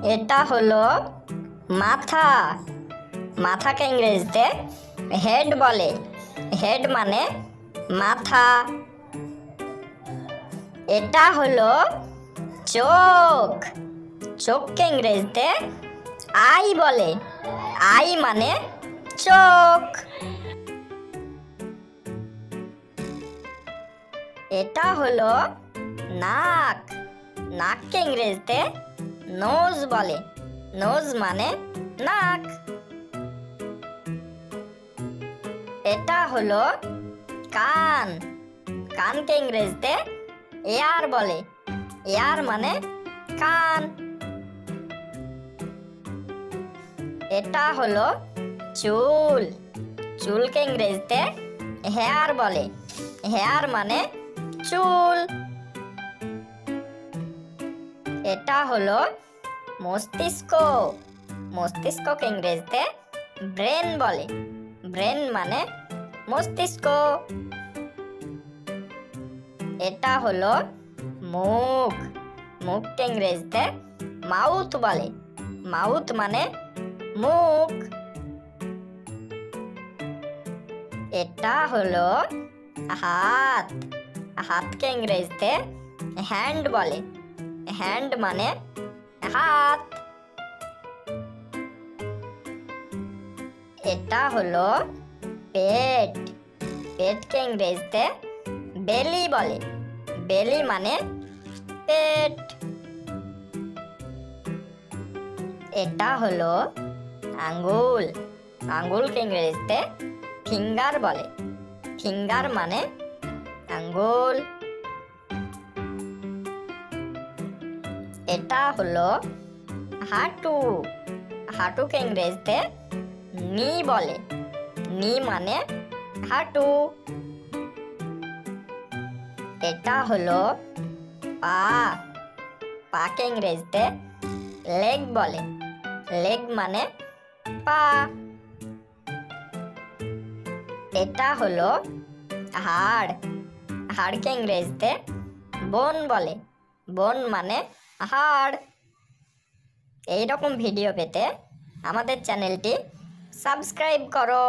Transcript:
এটা হলো মাথা। মাথাকে ইংরেজিতে হেড বলে। হেড মানে মাথা। এটা হলো চোখ। চোখকে ইংরেজিতে আই বলে। আই মানে চোখ। এটা হলো নাক। নাককে ইংরেজিতে নোজ বলে। নোজ মানে নাক। এটা হলো কান। কানকে ইংরেজিতে এয়ার বলে। এয়ার মানে কান। এটা হলো চুল। চুলকে ইংরেজিতে হেয়ার বলে। হেয়ার মানে চুল। এটা হলো মস্তিষ্ক। মস্তিষ্ককে ইংরেজিতে ব্রেন বলে। ব্রেন মানে মস্তিষ্ক। এটা হলো মুখ। মুখকে ইংরেজিতে মাউথ বলে। মাউথ মানে মুখ। এটা হলো হাত। হাতকে ইংরেজিতে হ্যান্ড বলে। হ্যান্ড মানে হাত। এটা হলো পেট। পেটকে ইংরেজিতে বেলি বলে। বেলি মানে পেট। এটা হলো আঙ্গুল। আঙ্গুলকে ইংরেজিতে ফিঙ্গার বলে। ফিঙ্গার মানে আঙ্গুল। এটা হলো হাঁটু। হাঁটুকে ইংরেজিতে নি বলে। নি মানে হাঁটু। এটা হলো পা। পাকে ইংরেজিতে লেগ বলে। লেগ মানে পা। এটা হলো হাড়। হাড়কে ইংরেজিতে বোন বলে। বোন মানে হাড়। এইরকম ভিডিও পেতে আমাদের চ্যানেলটি সাবস্ক্রাইব করো।